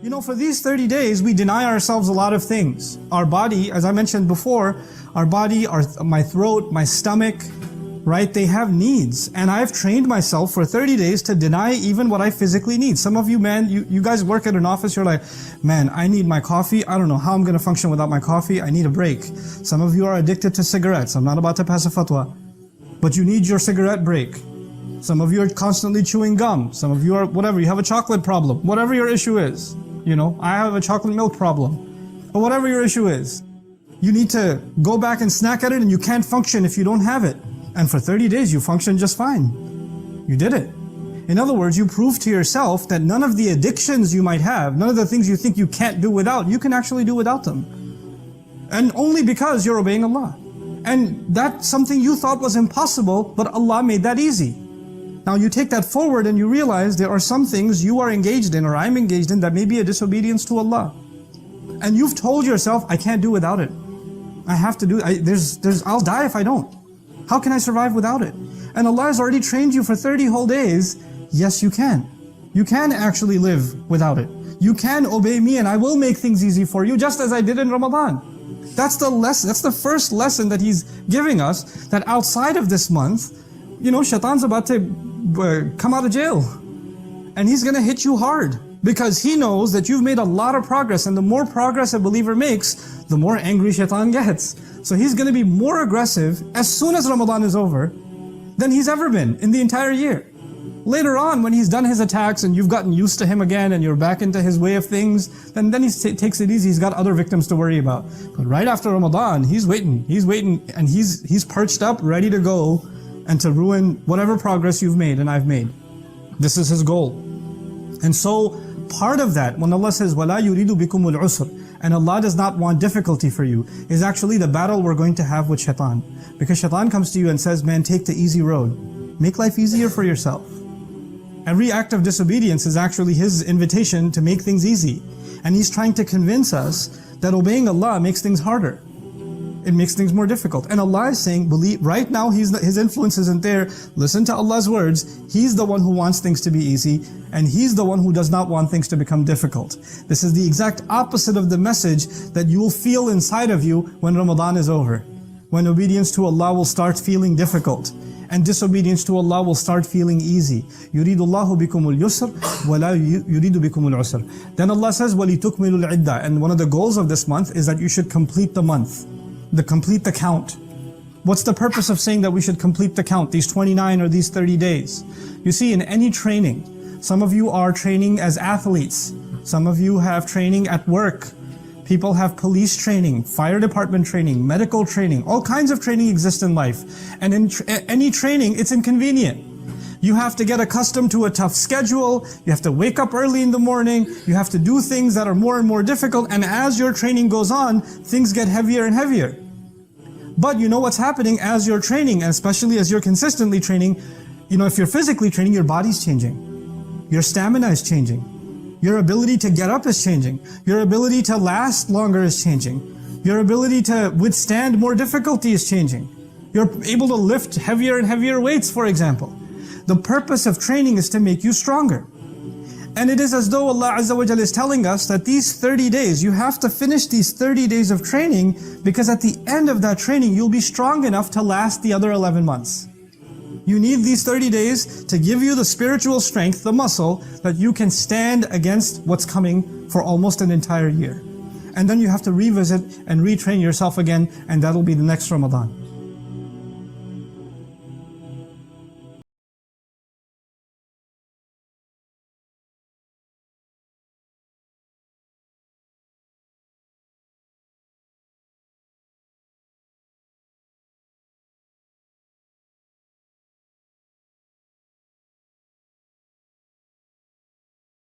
You know, for these 30 days, we deny ourselves a lot of things. Our body, as I mentioned before, our body, my throat, my stomach, right? They have needs. And I've trained myself for 30 days to deny even what I physically need. Some of you, man, you guys work at an office, you're like, man, I need my coffee. I don't know how I'm going to function without my coffee. I need a break. Some of you are addicted to cigarettes. I'm not about to pass a fatwa. But you need your cigarette break. Some of you are constantly chewing gum. Some of you are, whatever, you have a chocolate problem. Whatever your issue is. You know, I have a chocolate milk problem. But whatever your issue is, you need to go back and snack at it, and you can't function if you don't have it. And for 30 days you function just fine. You did it. In other words, you proved to yourself that none of the addictions you might have, none of the things you think you can't do without, you can actually do without them. And only because you're obeying Allah. And that's something you thought was impossible, but Allah made that easy. Now you take that forward and you realize there are some things you are engaged in, or I'm engaged in, that may be a disobedience to Allah. And you've told yourself, I can't do without it. I have to do, I'll die if I don't. How can I survive without it? And Allah has already trained you for 30 whole days. Yes, you can. You can actually live without it. You can obey me and I will make things easy for you, just as I did in Ramadan. That's the lesson, that's the first lesson that He's giving us, that outside of this month, you know, Shaytan's about to come out of jail. And he's going to hit you hard. Because he knows that you've made a lot of progress, and the more progress a believer makes, the more angry Shaytan gets. So he's going to be more aggressive as soon as Ramadan is over than he's ever been in the entire year. Later on, when he's done his attacks and you've gotten used to him again and you're back into his way of things, then he takes it easy. He's got other victims to worry about. But right after Ramadan, he's waiting, and he's perched up, ready to go and to ruin whatever progress you've made and I've made. This is his goal. And so, part of that, when Allah says, وَلَا يُرِيدُ بِكُمُ الْعُسْرِ, and Allah does not want difficulty for you, is actually the battle we're going to have with Shaytan. Because Shaytan comes to you and says, man, take the easy road. Make life easier for yourself. Every act of disobedience is actually his invitation to make things easy. And he's trying to convince us that obeying Allah makes things harder. It makes things more difficult. And Allah is saying, believe, right now His influence isn't there. Listen to Allah's words. He's the one who wants things to be easy, and He's the one who does not want things to become difficult. This is the exact opposite of the message that you will feel inside of you when Ramadan is over. When obedience to Allah will start feeling difficult, and disobedience to Allah will start feeling easy. يُرِيدُ اللَّهُ بِكُمُ الْيُسْرَ وَلَا يُرِيدُ بِكُمُ الْعُسْرَ. Then Allah says, وَلِتُكْمِلُ الْعِدَّةِ. And one of the goals of this month is that you should complete the month. Complete the count. What's the purpose of saying that we should complete the count, these 29 or these 30 days? You see, in any training, some of you are training as athletes. Some of you have training at work. People have police training, fire department training, medical training. All kinds of training exist in life. And in any training, it's inconvenient. You have to get accustomed to a tough schedule. You have to wake up early in the morning. You have to do things that are more and more difficult. And as your training goes on, things get heavier and heavier. But you know what's happening as you're training, and especially as you're consistently training, you know, if you're physically training, your body's changing. Your stamina is changing. Your ability to get up is changing. Your ability to last longer is changing. Your ability to withstand more difficulty is changing. You're able to lift heavier and heavier weights, for example. The purpose of training is to make you stronger. And it is as though Allah Azza wa Jalla is telling us that these 30 days, you have to finish these 30 days of training, because at the end of that training, you'll be strong enough to last the other 11 months. You need these 30 days to give you the spiritual strength, the muscle, that you can stand against what's coming for almost an entire year. And then you have to revisit and retrain yourself again, and that'll be the next Ramadan.